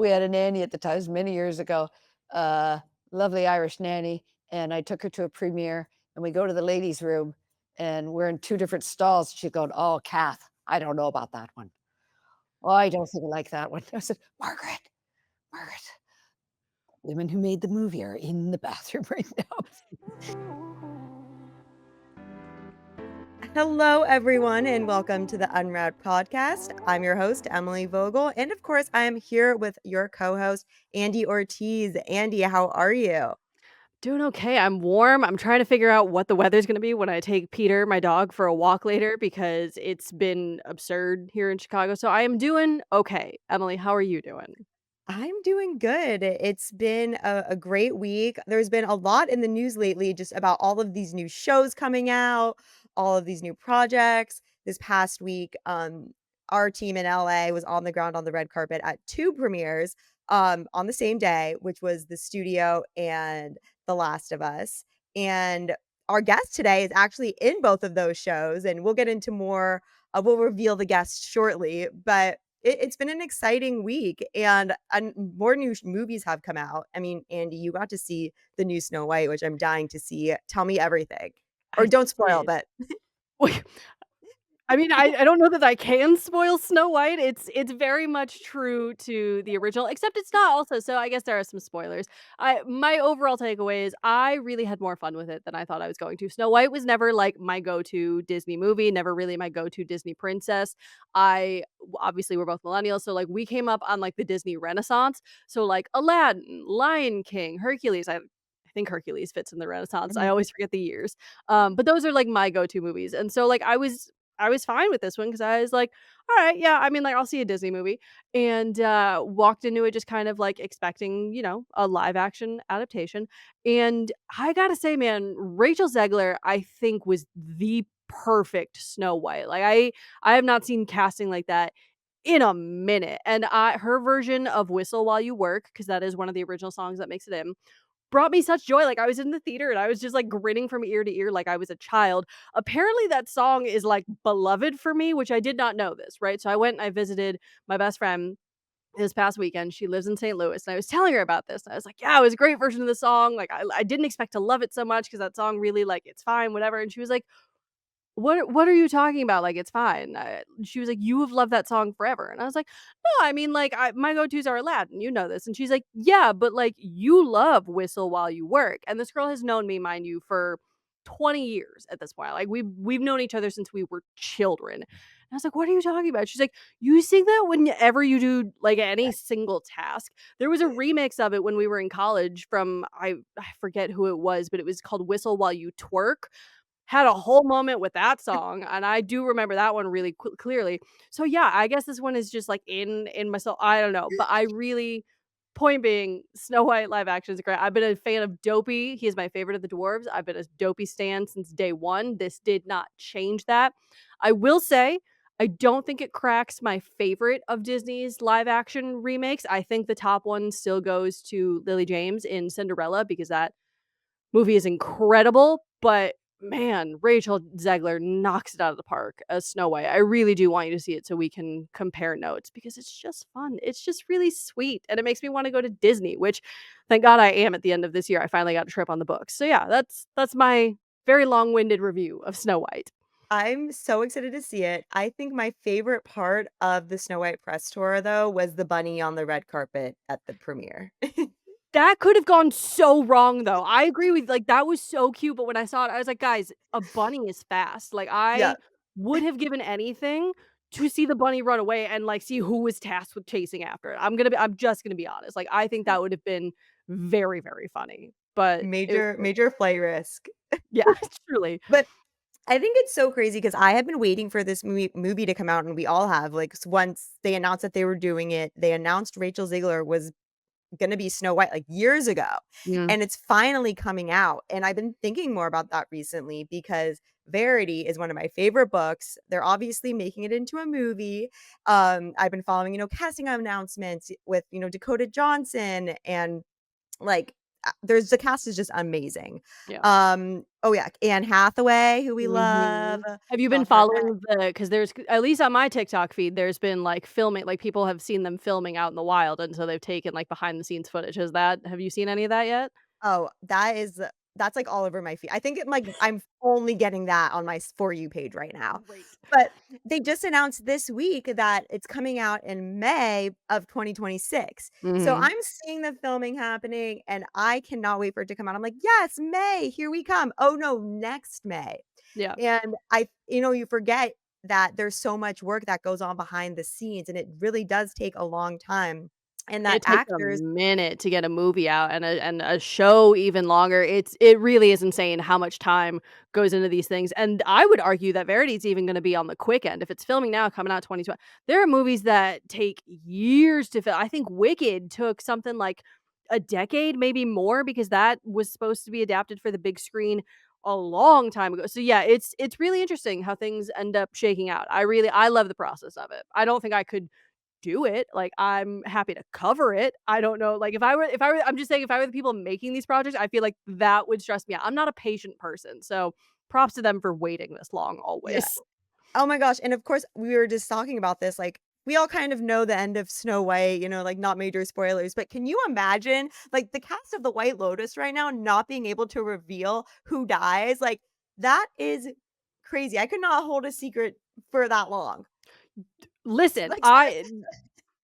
we had a nanny at the time, it was many years ago, uh, lovely Irish nanny, and I took her to a premiere, and we go to the ladies' room, and we're in 2 different stalls. She's going, "Oh, Kath, I don't know about that one. Oh, I don't think I like that one." I said, "Margaret, Margaret, women who made the movie are in the bathroom right now." Hello, everyone, and welcome to the Unwrapped podcast. I'm your host, Emily Vogel. And of course, I am here with your co host, Andy Ortiz. Andy, how are you? Doing okay. I'm warm. I'm trying to figure out what the weather's gonna be when I take Peter, my dog, for a walk later because it's been absurd here in Chicago. So I am doing okay. Emily, how are you doing? I'm doing good. It's been a great week. There's been a lot in the news lately just about all of these new shows coming out, all of these new projects. This past week, our team in LA was on the ground on the red carpet at two premieres on the same day, which was The Studio and The Last of Us. And our guest today is actually in both of those shows, and we'll get into more. We'll reveal the guests shortly, but it's been an exciting week, and more new movies have come out. I mean, Andy, you got to see the new Snow White, which I'm dying to see. Tell me everything, or I don't spoil, did. but I mean, I don't know that I can spoil Snow White. It's very much true to the original, except it's not also, so I guess there are some spoilers. My overall takeaway is I really had more fun with it than I thought I was going to. Snow White was never, like, my go-to Disney movie, never really my go-to Disney princess. Obviously, we're both millennials, so, like, we came up on, like, the Disney Renaissance, so, like, Aladdin, Lion King, Hercules. I think Hercules fits in the Renaissance. I Mhm. always forget the years. But those are, like, my go-to movies, and so, like, I was fine with this one because I was like, "Alright, yeah, I mean, like, I'll see a Disney movie," and, walked into it just kind of, like, expecting, a live action adaptation, and I gotta say, man, Rachel Zegler, I think, was the perfect Snow White. Like, I have not seen casting like that in a minute, and her version of "Whistle While You Work" because that is one of the original songs that makes it in, brought me such joy. Like, I was in the theater and I was just, like, grinning from ear to ear like I was a child. Apparently, that song is, like, beloved for me, which I did not know this, right? So I went and I visited my best friend this past weekend. She lives in St. Louis, and I was telling her about this. I was like, "Yeah, it was a great version of the song. Like, I didn't expect to love it so much because that song really, like, it's fine, whatever." And she was like, "What are you talking about? Like, it's fine." She was like, "You have loved that song forever." And I was like, "No, I mean, like, my go-tos are Aladdin, you know this." And she's like, "Yeah, but, like, you love Whistle While You Work." And this girl has known me, mind you, for 20 years at this point. Like, we've known each other since we were children. And I was like, "What are you talking about?" She's like, "You sing that whenever you do, like, any single task." There was a remix of it when we were in college from I forget who it was, but it was called Whistle While You Twerk. Had a whole moment with that song, and I do remember that one really clearly. So, yeah, I guess this one is just, like, in my soul. I don't know, but I really, point being, Snow White live action is great. I've been a fan of Dopey. He is my favorite of the dwarves. I've been a Dopey stan since day one. This did not change that. I will say, I don't think it cracks my favorite of Disney's live action remakes. I think the top one still goes to Lily James in Cinderella because that movie is incredible, but man, Rachel Zegler knocks it out of the park as Snow White. I really do want you to see it so we can compare notes because it's just fun. It's just really sweet, and it makes me wanna go to Disney, which, thank God, I am at the end of this year. I finally got a trip on the books. So yeah, that's my very long-winded review of Snow White. I'm so excited to see it. I think my favorite part of the Snow White press tour, though, was the bunny on the red carpet at the premiere. That could have gone so wrong, though. I agree with, like, that was so cute, but when I saw it, I was like, "Guys, a bunny is fast." Like, Yeah. I would have given anything to see the bunny run away and, like, see who was tasked with chasing after it. I'm just gonna be honest. Like, I think that would have been very, very funny, but it was great. Major flight risk. Yeah, truly. But I think it's so crazy because I have been waiting for this movie to come out, and we all have. Like, once they announced that they were doing it, they announced Rachel Zegler was gonna be Snow White, like, years ago, Yeah. and it's finally coming out, and I've been thinking more about that recently because Verity is one of my favorite books. They're obviously making it into a movie. I've been following, casting announcements with, Dakota Johnson and, like, there's the cast is just amazing. Yeah. Oh yeah, Anne Hathaway, who we love. Mhm. Have you been Dr. following because there's at least on my TikTok feed, there's been, like, filming like, people have seen them filming out in the wild, and so they've taken, like, behind the scenes footage. Have you seen any of that yet? Oh, that's, like, all over my feed. I think I'm only getting that on my For You page right now. Great. But they just announced this week that it's coming out in May of 2026. So Mhm. I'm seeing the filming happening, and I cannot wait for it to come out. I'm like, "Yes, May, here we come." Oh, no, next May. Yeah. And you forget that there's so much work that goes on behind the scenes, and it really does take a long time, and that It takes a actors. minute to get a movie out and a show even longer. It really is insane how much time goes into these things, and I would argue that Verity's even gonna be on the quick end. If it's filming now, coming out 2020, there are movies that take years to film. I think Wicked took something like a decade, maybe more, because that was supposed to be adapted for the big screen a long time ago. So, yeah, it's really interesting how things end up shaking out. I love the process of it. I don't think I could do it. Like, I'm happy to cover it. I don't know, like, if I were I'm just saying if I were the people making these projects, I feel like that would stress me out. I'm not a patient person, so props to them for waiting this long Yeah. always. Oh my gosh, and of course, we were just talking about this, like, we all kind of know the end of Snow White, like, not major spoilers, but can you imagine, like, the cast of The White Lotus right now not being able to reveal who dies? Like, that is crazy. I could not hold a secret for that long. Listen, Like, I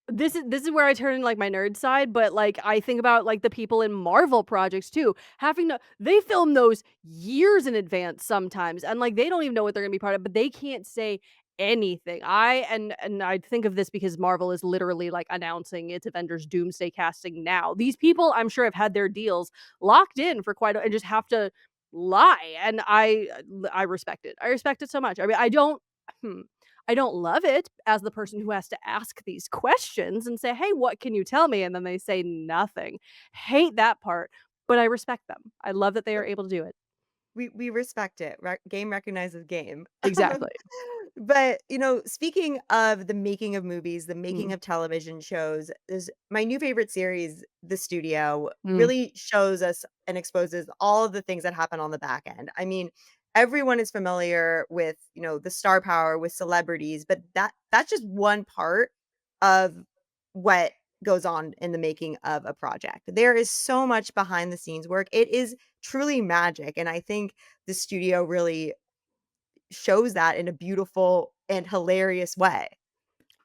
this is where I turn in, like, my nerd side, but, like, I think about, like, the people in Marvel projects too, having to they film those years in advance sometimes, and, like, they don't even know what they're gonna be part of, but they can't say anything. I think of this because Marvel is literally, like, announcing its Avengers Doomsday casting now. These people, I'm sure, have had their deals locked in for quite a and just have to lie, and I respect it. I respect it so much. I mean, hmm. I don't love it as the person who has to ask these questions and say, "Hey, what can you tell me?" And then they say nothing. Hate that part, but I respect them. I love that they are able to do it. we respect it. Game recognizes game. Exactly. But, speaking of the making of movies, the making Mm, of television shows, is my new favorite series, The Studio, mm. really shows us and exposes all of the things that happen on the back end. I mean, everyone is familiar with, the star power with celebrities, but that's just one part of what goes on in the making of a project. There is so much behind the scenes work. It is truly magic, and I think The Studio really shows that in a beautiful and hilarious way.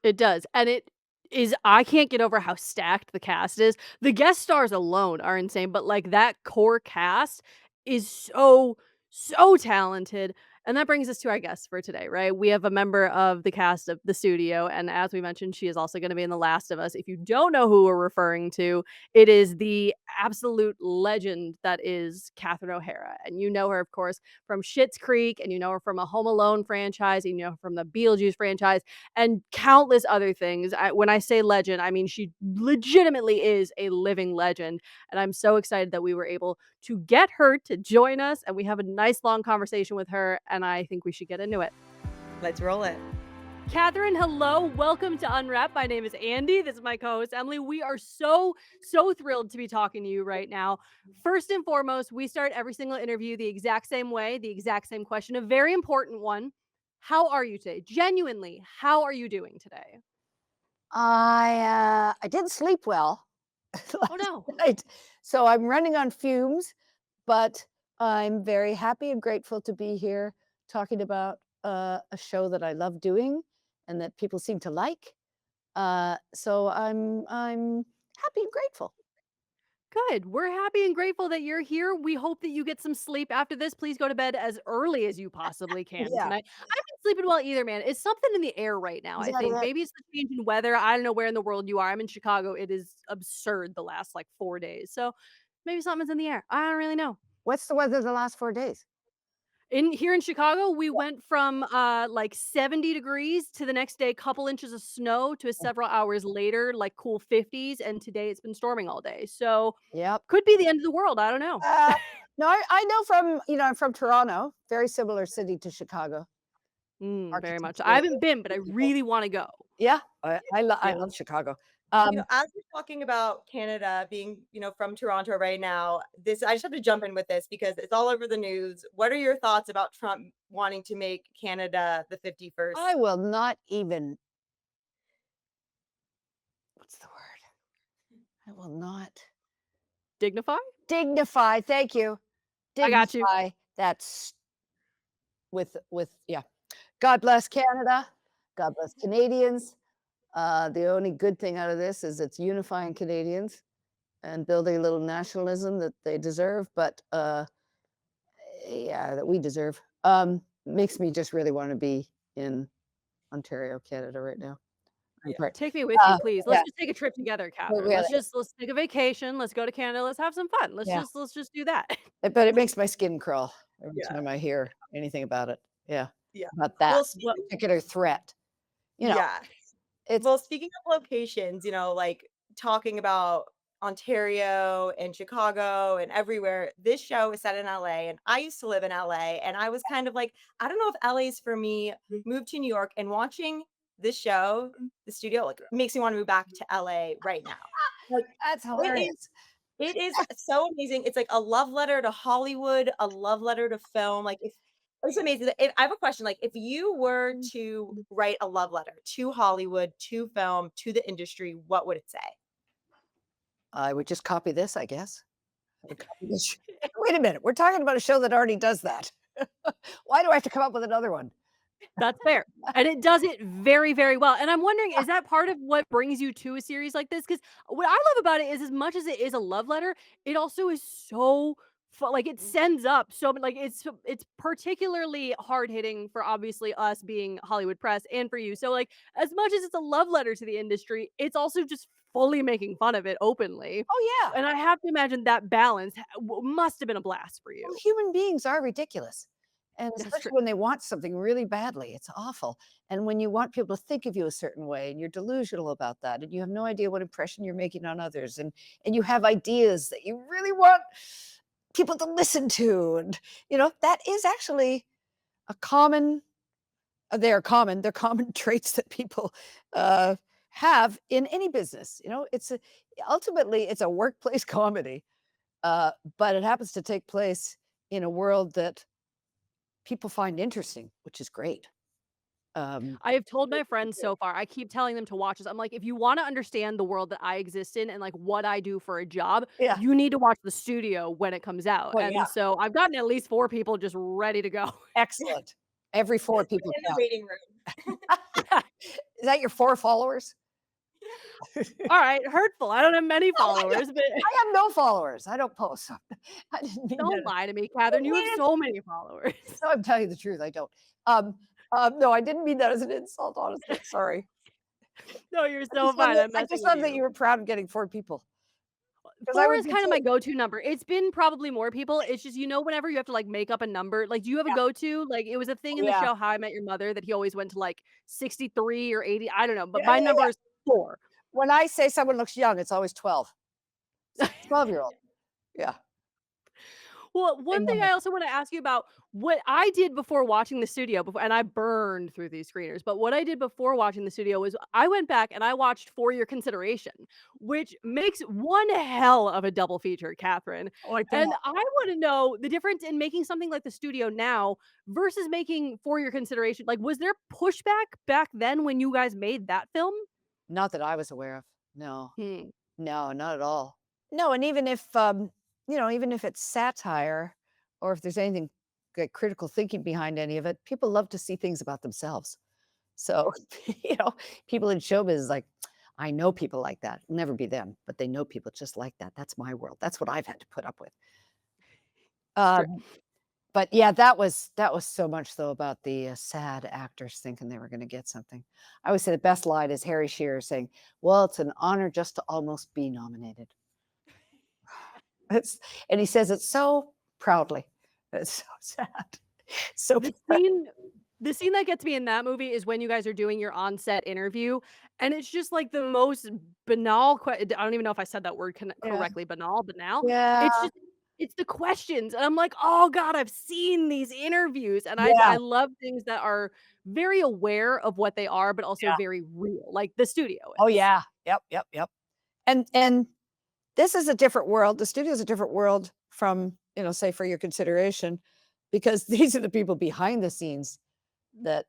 It does, and it is I can't get over how stacked the cast is. The guest stars alone are insane, but, like, that core cast is so, so talented, and that brings us to our guest for today, right? We have a member of the cast of The Studio, and as we mentioned, she is also gonna be in The Last of Us. If you don't know who we're referring to, it is the absolute legend that is Catherine O'Hara, and you know her, of course, from Schitt's Creek, and you know her from a Home Alone franchise, and you know her from the Beetlejuice franchise, and countless other things. When I say legend, I mean she legitimately is a living legend, and I'm so excited that we were able to get her to join us, and we have a nice long conversation with her, and I think we should get into it. Let's roll it. Catherine, hello. Welcome to Unwrap. My name is Andy. This is my co-host Emily. We are so, so thrilled to be talking to you right now. First and foremost, we start every single interview the exact same way, the exact same question, a very important one. How are you today? Genuinely, how are you doing today? I didn't sleep well Oh last no. night, so I'm running on fumes, but I'm very happy and grateful to be here talking about a show that I love doing and that people seem to like. So I'm happy and grateful. Good. We're happy and grateful that you're here. We hope that you get some sleep after this. Please go to bed as early as you possibly can Yeah, tonight. I haven't sleeping well either, man. It's something in the air right now, is I that think. it? Maybe it's the change in weather. I don't know where in the world you are. I'm in Chicago. It is absurd the last like 4 days. So maybe something's in the air. I don't really know. What's the weather the last 4 days? In here in Chicago, we went from like 70 degrees to the next day, couple inches of snow to several hours later, like cool 50s. And today it's been storming all day. So Yep. could be the end of the world. I don't know. Uh, no, I know from I'm from Toronto, very similar city to Chicago. Very much. I Architecture, haven't been, but I people. really wanna go. Yeah, I Yeah. love Chicago. Um, As we're talking about Canada being, from Toronto right now, I just have to jump in with this because it's all over the news. What are your thoughts about Trump wanting to make Canada the 51st? I will not even what's the word? I will not Dignify? dignify, thank you, I got you. dignify that's yeah. God bless Canada. God bless Canadians. The only good thing out of this is it's unifying Canadians and building a little nationalism that they deserve, but, yeah, that we deserve. Makes me just really wanna be in Ontario, Canada right now. I'm Yeah. part Take me with you, please. yeah, Let's just take a trip together, we Catherine. really Let's take a vacation. Let's go to Canada. Let's have some fun. yeah, Let's just do that. but it makes my skin crawl every Yeah. time I hear anything about it. Yeah, Yeah. about that Well, Well, particular threat. You know, yeah. it's Well, speaking of locations, like talking about Ontario and Chicago and everywhere, this show is set in LA and I used to live in LA and I was kind of like, I don't know if LA is for me. Moved to New York and watching this show, the studio, like makes me want to move back to LA right now. Like that's it is hilarious. it is so amazing. It's like a love letter to Hollywood, a love letter to film. Like if it's amazing. If I have a question, like if you were to write a love letter to Hollywood, to film, to the industry, what would it say? I would just copy this, I guess. I would copy this sh Wait a minute, we're talking about a show that already does that. Why do I have to come up with another one? that's fair. And it does it very, very well. And I'm wondering, is that part of what brings you to a series like this? Because what I love about it is as much as it is a love letter, it also is so like it sends up so like it's particularly hard hitting for obviously us being Hollywood press and for you. So like as much as it's a love letter to the industry, it's also just fully making fun of it openly. Oh, yeah. And I have to imagine that balance must have been a blast for Well, you. human beings are ridiculous, and That's true. especially when they want something really badly, it's awful, and when you want people to think of you a certain way, and you're delusional about that, and you have no idea what impression you're making on others, and you have ideas that you really want people to listen to, and, that is actually a common they're common traits that people, uh, have in any business, ultimately, it's a workplace comedy, but it happens to take place in a world that people find interesting, which is great. Um, I have told my friends so far, I keep telling them to watch this. I'm like, if you wanna understand the world that I exist in and, like, what I do for a job, yeah. you need to watch The Studio when it comes out, Well, yeah. and so I've gotten at least 4 people just ready to go. Excellent. Every 4 Put people it in the count. waiting room. Is that your 4 followers? Alright, hurtful, I don't have many No, I don't followers, but I have no followers. I don't post. I didn't mean don't that. lie to me, I Catherine, didn't you have mean it so many followers. no, I'm telling you the truth, I don't. Um, no, I didn't mean that as an insult, honestly, sorry. No, you're so fine, I'm I messing just with love that you. you were proud of getting 4 people, 'cause I 4 would is be kind of too. my go-to number. It's been probably more people. It's just, whenever you have to, like, make up a number, like, do you have a Yeah. go-to? Like, it was a thing Oh, in the yeah. show How I Met Your Mother that he always went to, like, 63 or 80, I don't know, but Yeah, my yeah, number yeah. is 4. When I say someone looks young, it's always 12. 12-year-old. Yeah, Well, big one thing number. I also wanna ask you about, what I did before watching the studio before, and I burned through these screeners, but what I did before watching the studio was I went back and I watched For Your Consideration, which makes one hell of a double feature, Catherine, Oh, I bet. and I wanna know the difference in making something like the studio now versus making For Your Consideration. Like, was there pushback back then when you guys made that film? Not that I was aware of. No. Hmm, No, not at all. No, and even if, even if it's satire or if there's anything like critical thinking behind any of it, people love to see things about themselves. So, people in showbiz is like, I know people like that. It'll never be them, but they know people just like that. That's my world. That's what I've had to put up with. it's true. Um, but yeah, that was so much though about the sad actors thinking they were going to get something. I always say the best line is Harry Shearer saying, "Well, it's an honor just to almost be nominated." It's and he says it so proudly. It's so sad. So The proud. scene the scene that gets me in that movie is when you guys are doing your on-set interview, and it's just, like, the most banal I don't even know if I said that word Yeah. correctly, banal? Yeah. It's just it's the questions, and I'm like, "Oh god, I've seen these interviews," and Yeah. I love things that are very aware of what they are, but also Yeah. very real, like the studio Oh, is. yeah. Yep. And this is a different world. The studio is a different world from, say for your consideration, because these are the people behind the scenes that,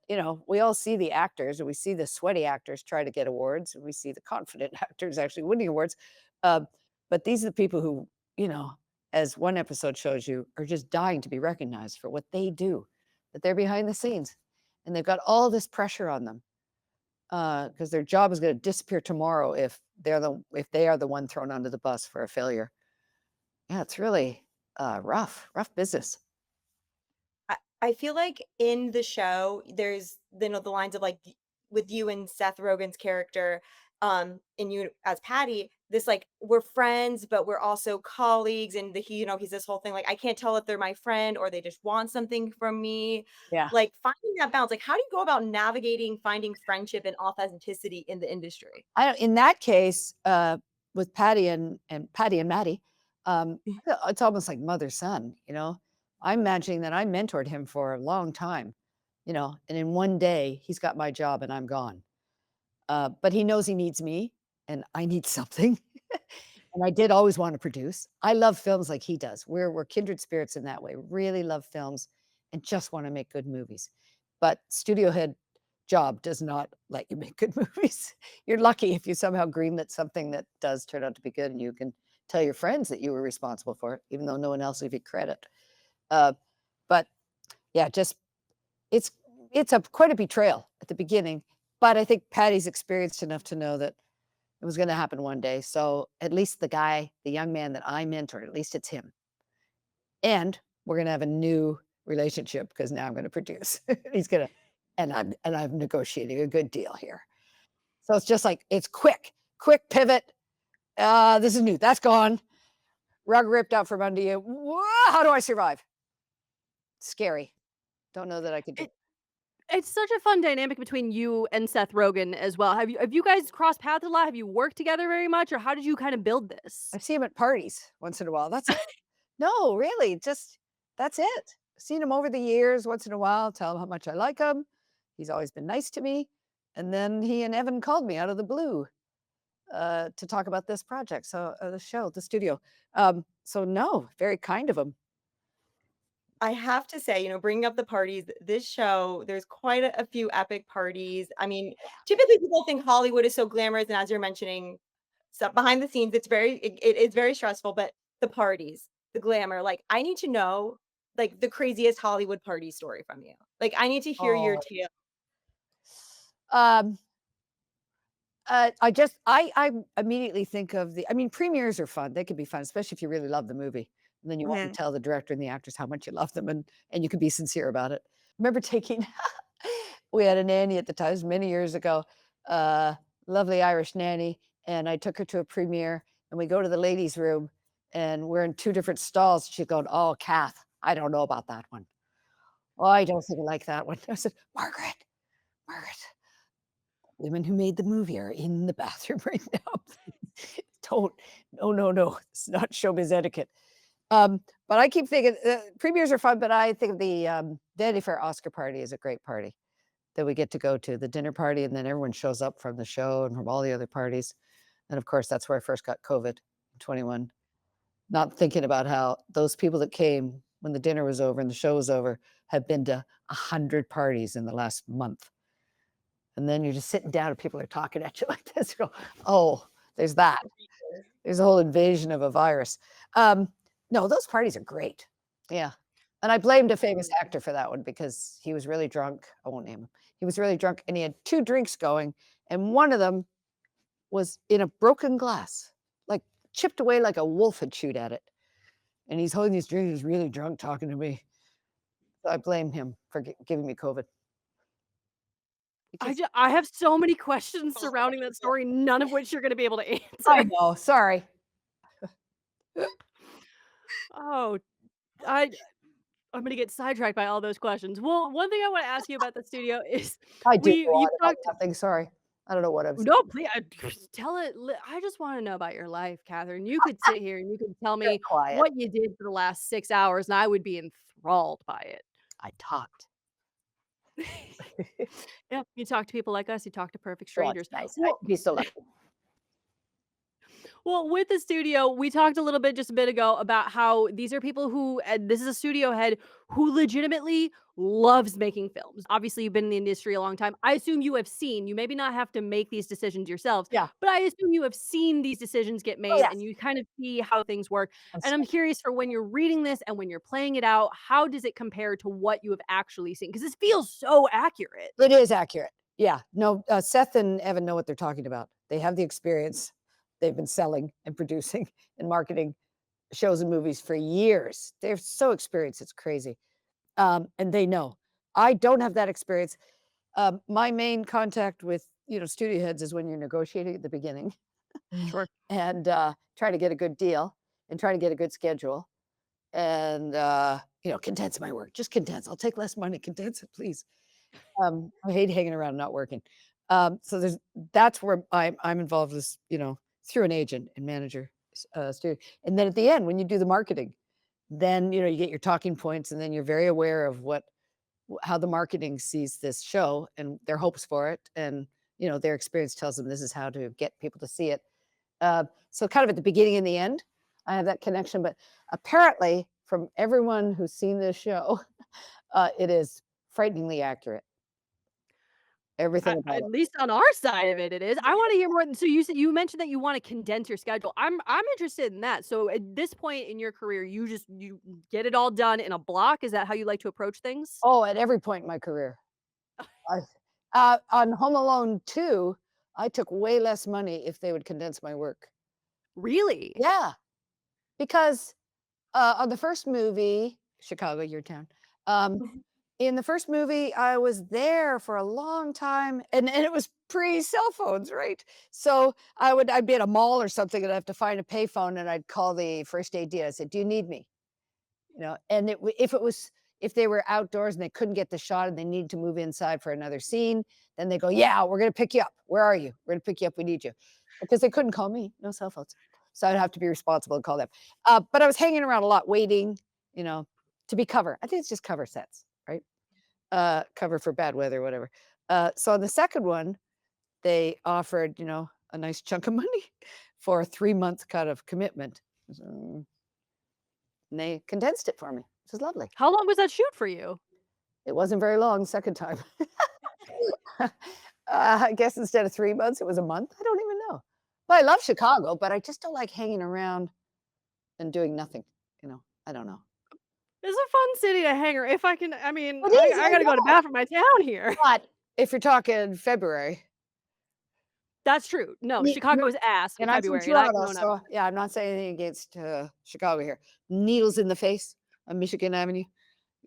we all see the actors and we see the sweaty actors try to get awards and we see the confident actors actually winning awards. Um, but these are the people who, you know, as one episode shows you, are just dying to be recognized for what they do, that they're behind the scenes and they've got all this pressure on them because their job is going to disappear tomorrow if they are the one thrown under the bus for a failure. Yeah, it's really rough business. I feel like in the show, there's the lines of like with you and Seth Rogen's character, and you as Patty, this like we're friends, but we're also colleagues, and he's this whole thing like I can't tell if they're my friend or they just want something from me. Yeah. Like finding that balance, like how do you go about navigating finding friendship and authenticity in the industry? I don't in that case, with Patty and Maddie, it's almost like mother-son, you know? I'm imagining that I mentored him for a long time, and in one day, he's got my job and I'm gone. But he knows he needs me and I need something. And I did always want to produce. I love films like he does. We're kindred spirits in that way. Really love films and just want to make good movies. But studio head job does not let you make good movies. You're lucky if you somehow greenlit something that does turn out to be good and you can tell your friends that you were responsible for it, even though no one else will give you credit. Uh, but yeah, just it's it's a quite a betrayal at the beginning. But I think Patty's experienced enough to know that it was gonna happen one day, so at least the young man that I mentored, at least it's him. And we're gonna have a new relationship because now I'm gonna produce. He's gonna and I'm negotiating a good deal here. So it's just like it's quick pivot. This is new. That's gone. Rug ripped out from under you. Whoa, how do I survive? Scary. Don't know that I could do. It it's such a fun dynamic between you and Seth Rogen as well. Have you guys crossed paths a lot? Have you worked together very much, or how did you kind of build this? I see him at parties once in a while. That's it. No, really, just that's it. Seen him over the years once in a while, tell him how much I like him. He's always been nice to me. And then he and Evan called me out of the blue to talk about this project. So the show, the studio. So no, very kind of him. I have to say, bringing up the parties, this show, there's quite a few epic parties. I mean, typically people think Hollywood is so glamorous, and as you're mentioning, stuff behind the scenes, it's very stressful. But the parties, the glamour, like I need to know, like the craziest Hollywood party story from you. Like I need to hear your Oh, tale. um, I immediately think of I mean, premieres are fun. They can be fun, especially if you really love the movie. And then you want to Mhm. tell the director and the actors how much you love them and you can be sincere about it. Remember taking we had a nanny at the time, it was many years ago, uh, lovely Irish nanny, and I took her to a premiere and we go to the ladies' room and we're in two different stalls. She's going, "Oh, Kath, I don't know about that one. Oh, I don't think I like that one." I said, Margaret, women who made the movie are in the bathroom right now. Don't no, it's not showbiz etiquette. But I keep thinking, premieres are fun, but I think the, Vanity Fair Oscar party is a great party that we get to go to, the dinner party, and then everyone shows up from the show and from all the other parties, and of course, that's where I first got COVID in 21, not thinking about how those people that came when the dinner was over and the show was over have been to 100 parties in the last month. And then you're just sitting down and people are talking at you like this. You go, "Oh, there's that. There's a whole invasion of a virus." Um, no, those parties are great. Yeah. And I blamed a famous actor for that one because he was really drunk. I won't name him. He was really drunk and he had 2 drinks going, and one of them was in a broken glass, like chipped away like a wolf had chewed at it. And he's holding these drinks, he's really drunk talking to me. So I blame him for giving me COVID because I have so many questions surrounding that story, none of which you're gonna be able to I answer. know, sorry. Oh, I I'm gonna get sidetracked by all those questions. Well, one thing I wanna ask you about the studio is I do go on you've about talked nothing, sorry. I don't know what I'm saying. no, please, tell it I just wanna know about your life, Catherine. You could sit here and you could tell Very me quiet. what you did for the last 6 hours, and I would be enthralled by it. I talked. Yeah, you talk to people like us, you talk to perfect Well, it's strangers. nice. Well You'd be so lucky. Well, with the studio, we talked a little bit just a bit ago about how these are people who, and this is a studio head who legitimately loves making films. Obviously, you've been in the industry a long time. I assume you have seen, you maybe not have to make these decisions yourselves, Yeah. but I assume you have seen these decisions get Oh, made and yes. you kind of see how things work. That's And I'm curious for when you're reading this and when you're playing it out, how does it compare to what you have actually seen? Because this feels so accurate. It is accurate. Yeah. No, Seth and Evan know what they're talking about. They have the experience. They've been selling and producing and marketing shows and movies for years. They're so experienced, it's crazy. And they know. I don't have that experience. My main contact with, studio heads is when you're negotiating at the beginning Sure. and try to get a good deal and try to get a good schedule and condense my work. Just condense. I'll take less money. Condense it, please. I hate hanging around and not working. So that's where I'm involved with, through an agent and manager, studio. And then at the end, when you do the marketing, then you get your talking points, and then you're very aware of how the marketing sees this show and their hopes for it, and their experience tells them this is how to get people to see it. So kind of at the beginning and the end, I have that connection. But apparently, from everyone who's seen this show, it is frighteningly accurate. Everything about At it. least on our side of it, it is. I wanna hear more so you mentioned that you wanna condense your schedule. I'm interested in that. So at this point in your career, you get it all done in a block? Is that how you like to approach things? Oh, at every point in my career. I on Home Alone 2, I took way less money if they would condense my work. Really? Yeah, because, on the first movie, Chicago, your town, in the first movie, I was there for a long time, and it was pre-cell phones, right? So, I'd be at a mall or something, and I'd have to find a payphone, and I'd call the first AD, I said, "Do you need me?" And if they were outdoors and they couldn't get the shot and they needed to move inside for another scene, then they go, "Yeah, we're gonna pick you up. Where are you? We're gonna pick you up. We need you." Because they couldn't call me, no cell phones. So I'd have to be responsible and call them. But I was hanging around a lot waiting, you know, to be cover. I think it's just cover sets, right? Cover for bad weather, whatever. So on the second one, they offered, a nice chunk of money for a 3-month kind of commitment. So, and they condensed it for me, which is lovely. How long was that shoot for you? It wasn't very long second time. I guess instead of 3 months, it was a month. I don't even know. But I love Chicago, but I just don't like hanging around and doing nothing, I don't know. It's a fun city to hang ar if I can I mean, It I is, I I gotta go to know, bat for my town here. but if you're talking February, That's true. No, ne ne Chicago is ass in and I'm from February, and I Toronto, condone so, yeah, I'm not saying anything against, Chicago here. Needles in the face on Michigan Avenue,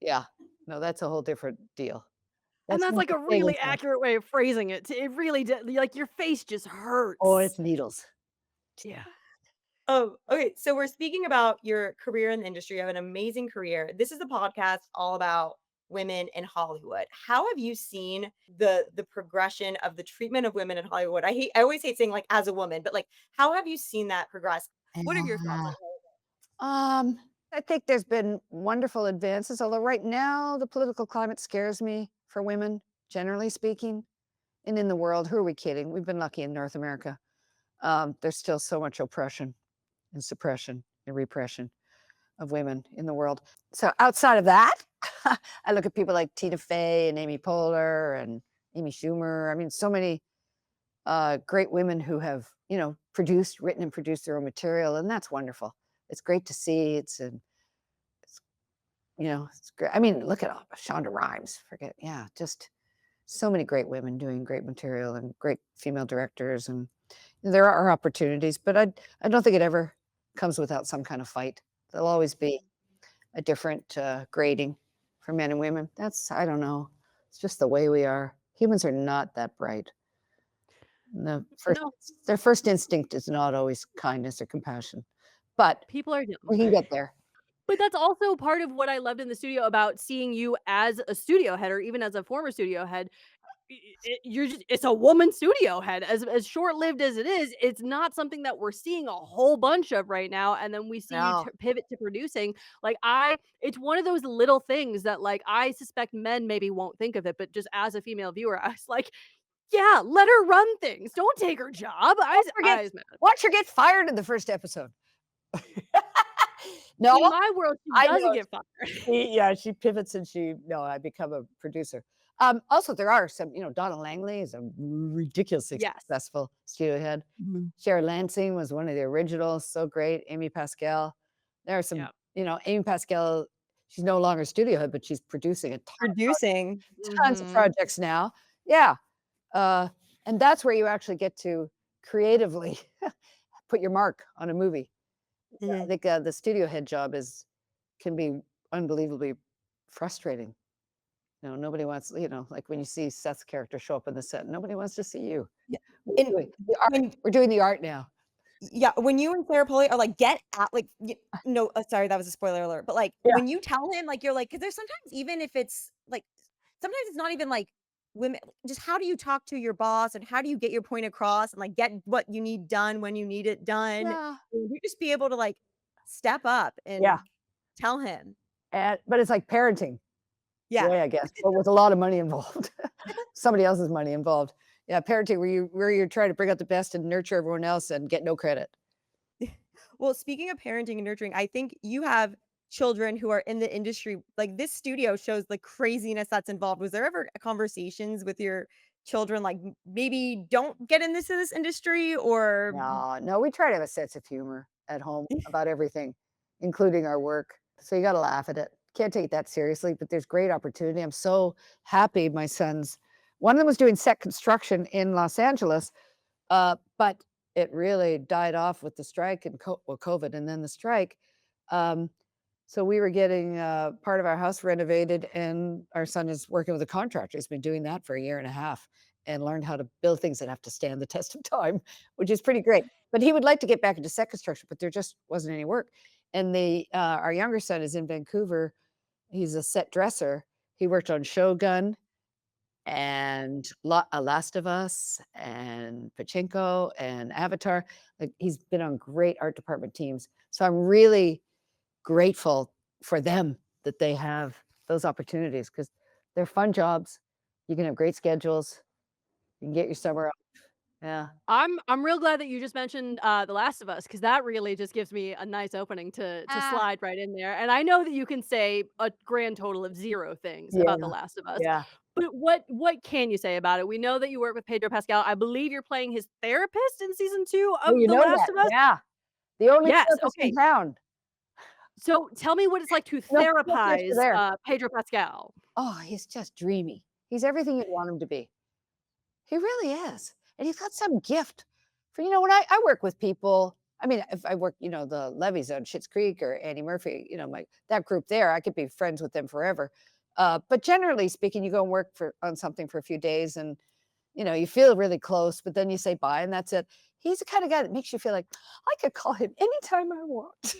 yeah, no, that's a whole different deal. and That's that's not like the a same as really accurate way of phrasing it. It really like, your face just oh, hurts. it's needles. Yeah. Oh, okay. So we're speaking about your career in the industry. You have an amazing career. This is a podcast all about women in Hollywood. How have you seen the progression of the treatment of women in Hollywood? I always hate saying like as a woman, but like how have you seen that progress? What are your thoughts Yeah. on Hollywood? I think there's been wonderful advances, although right now the political climate scares me for women, generally speaking, and in the world. Who are we kidding? We've been lucky in North America. There's still so much oppression and suppression and repression of women in the world. So outside of that, I look at people like Tina Fey and Amy Poehler and Amy Schumer. I mean, so many great women who have, written and produced their own material, and that's wonderful. It's great to see. It's great. I mean, look at all Shonda Rhimes. Forget, yeah, just so many great women doing great material and great female directors, and there are opportunities, but I don't think it ever comes without some kind of fight. There'll always be a different grading for men and women. I don't know. It's just the way we are. Humans are not that bright. The first, No, their first instinct is not always kindness or compassion, but people are dumb. we can get there. But that's also part of what I loved in the studio about seeing you as a studio head or even as a former studio head. You're just it's a woman studio head. As short-lived as it is, it's not something that we're seeing a whole bunch of right now, and then we see you No, pivot to producing. It's one of those little things that, like, I suspect men maybe won't think of it, but just as a female viewer, I was like, Yeah, let her run things. Don't take her job. I was mad. Watch her get fired in the first episode. No, In my world, she I doesn't know. get fired. She pivots and no, I become a producer. Also, there are some, Donna Langley is a ridiculously Yes. successful studio head. Mhm. Lansing was one of the originals, so great. Amy Pascal. There are some, Yeah. Amy Pascal, she's no longer studio head, but she's producing a Producing. tons of Mhm. projects now. Yeah. Uh, and that's where you actually get to creatively put your mark on a movie. I Mhm. think the studio head job can be unbelievably frustrating. Nobody wants, like when you see Seth's character show up on the set, nobody wants to see you. Yeah, We're and doing the art. when We're doing the art now. yeah, when you and Sarah Pulley are like, "Get out," like, no, sorry, that was a spoiler alert, but, like, Yeah. when you tell him, like, you're like, because there's sometimes even if it's, like sometimes it's not even, like, women just how do you talk to your boss and how do you get your point across and, like, get what you need done when you need it done? Yeah. You just be able to, like, step up Yeah. and tell him. But it's like parenting, Yeah. way, I guess, but with a lot of money involved. Somebody else's money involved. Yeah, parenting where you're trying to bring out the best and nurture everyone else and get no credit. Well, speaking of parenting and nurturing, I think you have children who are in the industry. Like this studio shows the craziness that's involved. Was there ever conversations with your children like maybe don't get into this industry or No, no, we try to have a sense of humor at home about everything, including our work. So you gotta laugh at it. Can't take it that seriously, but there's great opportunity. I'm so happy my sons one of them was doing set construction in Los Angeles, but it really died off with the strike and COVID and then the strike. Um, so we were getting part of our house renovated, and our son is working with a contractor. He's been doing that for a year and a half and learned how to build things that have to stand the test of time, which is pretty great. But he would like to get back into set construction, but there just wasn't any work. And our younger son is in Vancouver. He's a set dresser. He worked on Shogun and Last of Us and Pachinko and Avatar. Like he's been on great art department teams. So I'm really grateful for them that they have those opportunities because they're fun jobs. You can have great schedules. You can get your summer off. Yeah. I'm real glad that you just mentioned, The Last of Us, because that really just gives me a nice opening to Ah, slide right in there, and I know that you can say a grand total of 0 things about The yeah. Last of Us, Yeah. but what can you say about it? We know that you work with Pedro Pascal. I believe you're playing his therapist in season 2 Oh, of you The know Last that? of Us? Yeah. The only Yes, therapist in okay. town. So tell me what it's like to No therapists are therapize, there. Pedro Pascal. Oh, he's just dreamy. He's everything you'd want him to be. He really is. And he's got some gift for, when I work with people, I mean, if I work, the Levies on Schitt's Creek or Annie Murphy, that group there, I could be friends with them forever. But generally speaking, you go and work on something for a few days and, you feel really close, but then you say bye and that's it. He's the kind of guy that makes you feel like I could call him anytime I want.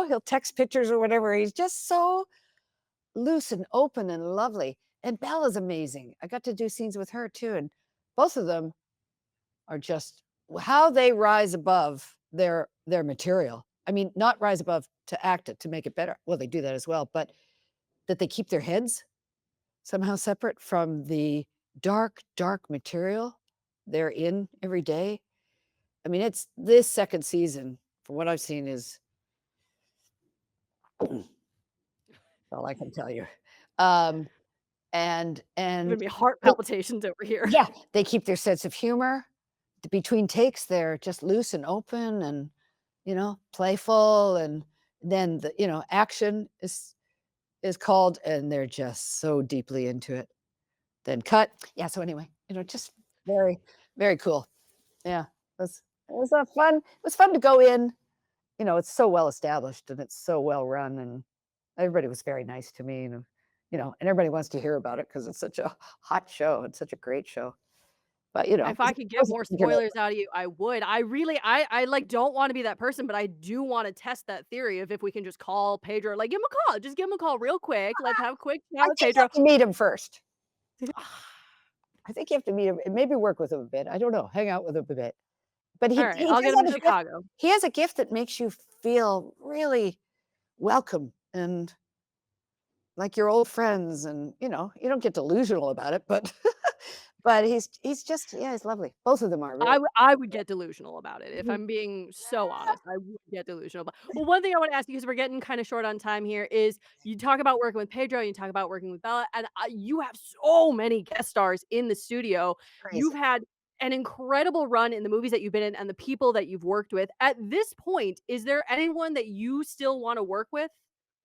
He'll text pictures or whatever. He's just so loose and open and lovely. And Bella's amazing. I got to do scenes with her too. And both of them are just how they rise above their material. I mean, not rise above to act it, to make it better. Well, they do that as well, but that they keep their heads somehow separate from the dark, dark material they're in every day. I mean, it's this second season, from what I've seen, is all I can tell you. Um, and Giving me heart they palpitations over here. yeah, they keep their sense of humor. Between takes, they're just loose and open and, playful, and then action is called, and they're just so deeply into it. Then cut. Yeah, so anyway, just very, very cool. Yeah, it was a fun it was fun to go in. It's so well established and it's so well run, and everybody was very nice to me, and everybody wants to hear about it because it's such a hot show. It's such a great show. But, If it I could get wasn't more thinking of spoilers out of you, I would. I really I, like, don't wanna be that person, but I do wanna test that theory of if we can just call Pedro, like, give him a call, just give him a call real quick, let's have a quick I chat with think you Pedro. have to meet him first. I think you have to meet him and maybe work with him a bit. I don't know, hang out with him a bit. But he Alright, he I'll does get him have to a gift. Chicago. He has a gift that makes you feel really welcome and like your old friends, and, you don't get delusional about it, but but he's just he's lovely. Both of them are really. I would get delusional about it, if Mhm. I'm being so honest, I would get delusional about well, one thing I wanna ask you, because we're getting kinda short on time here, is you talk about working with Pedro, you talk about working with Bella, and you have so many guest stars in the studio. You've Crazy. had an incredible run in the movies that you've been in and the people that you've worked with. At this point, is there anyone that you still wanna work with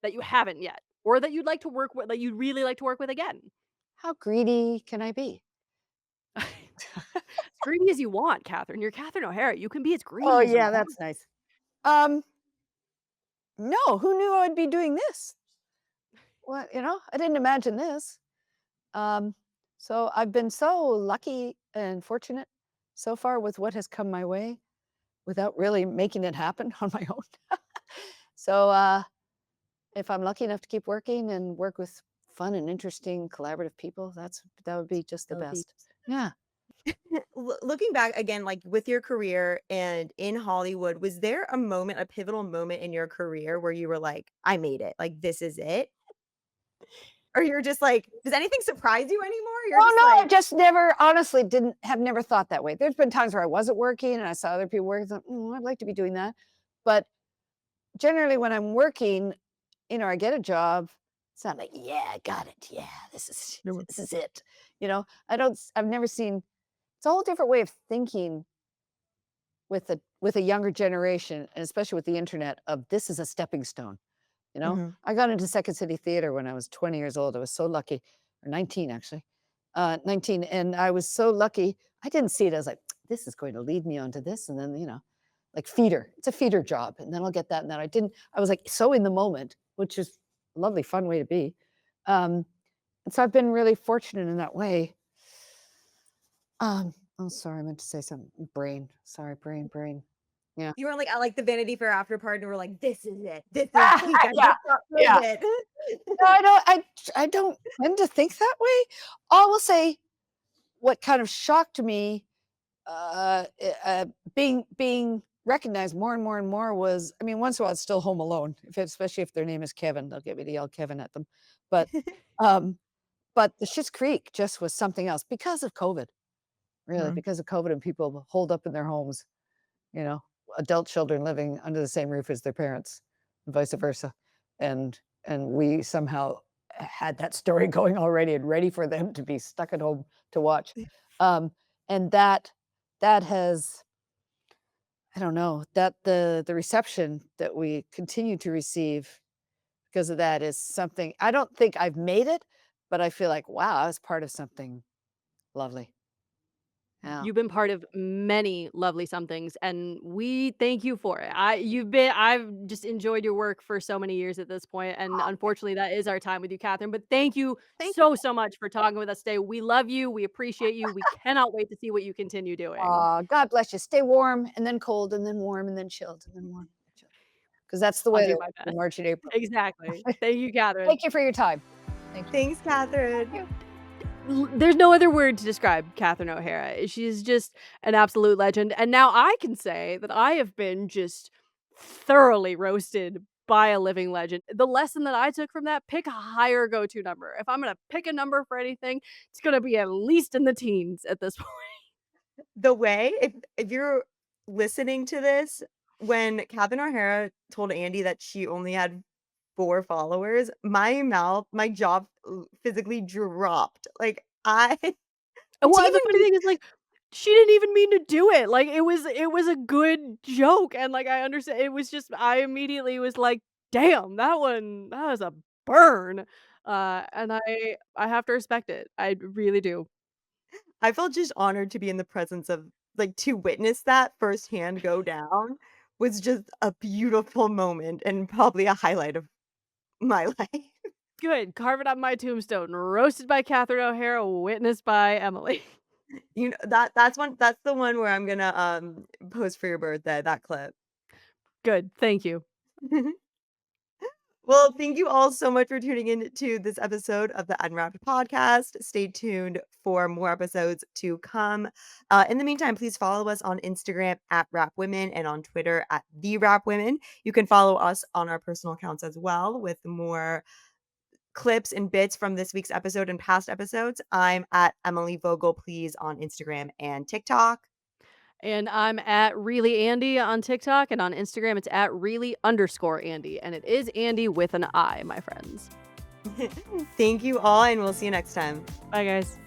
that you haven't yet? Or that you'd like to work with that you'd really like to work with again? How greedy can I be? As greedy as you want, Catherine. You're Catherine O'Hara. You can be as Oh, greedy as you yeah, want. that's nice. Um, no, who knew I'd be doing this? What, I didn't imagine this. Um, so I've been so lucky and fortunate so far with what has come my way without really making it happen on my own. So if I'm lucky enough to keep working and work with fun and interesting collaborative people, that would be just the That would be best. Yeah. Looking back again, like with your career and in Hollywood, was there a moment, a pivotal moment in your career where you were like, I made it, like this is it? Or you're just like, does anything surprise you anymore? You're Oh just no, like, I've just never honestly didn't have never thought that way. There's been times where I wasn't working and I saw other people working, thought, I'd like to be doing that. But generally when I'm working, I get a job, it's not like, yeah, I got it. Yeah, this is it. I've never seen it's a whole different way of thinking with a younger generation, and especially with the internet of this is a stepping stone. Mhm. I got into Second City Theater when I was 20 years old. I was so lucky, or 19 actually, 19, and I was so lucky. I didn't see it as like this is going to lead me onto this, and then like feeder. It's a feeder job, and then I'll get that, and then I didn't. I was like so in the moment, which is a lovely, fun way to be. And so I've been really fortunate in that way. Oh, sorry, I meant to say something. Brain, sorry, brain. Yeah, You were like, I like the Vanity Fair after party, and we're like, this is it. This is peak. I yeah, just got through yeah. it. No, I don't tend to think that way. I will say what kind of shocked me, being recognized more and more and more was, I mean, once in a while it's still Home Alone, especially if their name is Kevin, they'll get me to yell Kevin at them. But um, but the Schitt's Creek just was something else because of COVID, really, Mhm. because of COVID and people holed up in their homes, you know, adult children living under the same roof as their parents, and vice versa. And we somehow had that story going already and ready for them to be stuck at home to watch. Um, and that has, I don't know, that the reception that we continue to receive because of that is something I don't think I've made it, but I feel like, wow, I was part of something lovely. Yeah. You've been part of many lovely somethings, and we thank you for it. I've just enjoyed your work for so many years at this point, and unfortunately, that is our time with you, Catherine. But thank you Thank you. so much for talking with us today. We love you. We appreciate you. We cannot wait to see what you continue doing. God bless you. Stay warm and then cold and then warm and then chilled and then warm. Because that's the I'll weather do my in best. March and April. Exactly. Thank you, Catherine. Thank you for your time. Thank you. Thanks, Thank Catherine. you. There's no other word to describe Catherine O'Hara. She's just an absolute legend, and now I can say that I have been just thoroughly roasted by a living legend. The lesson that I took from that, pick a higher go-to number. If I'm gonna pick a number for anything, it's gonna be at least in the teens at this point. The way if you're listening to this, when Catherine O'Hara told Andy that she only had 4 followers, my jaw physically dropped. Like, I And to well, the even funny be thing is, like, she didn't even mean to do it. Like, it was a good joke, and, like, I understand it was just I immediately was like, "Damn, that was a burn." And I have to respect it. I really do. I felt just honored to be in the presence of like, to witness that firsthand go down was just a beautiful moment and probably a highlight of my life. Good. Carve it on my tombstone. Roasted by Catherine O'Hara, witnessed by Emily. You know, that's the one where I'm gonna, post for your birthday, that clip. Good. Thank you. Well, thank you all so much for tuning in to this episode of the Unwrapped podcast. Stay tuned for more episodes to come. In the meantime, please follow us on Instagram at Wrap Women and on Twitter at TheWrap Women. You can follow us on our personal accounts as well with more clips and bits from this week's episode and past episodes, I'm at Emily Vogel, please, on Instagram and TikTok. And I'm at really Andy on TikTok, and on Instagram it's at really_Andy, and it is Andy with an I, my friends. Thank you all, and we'll see you next time. Bye, guys.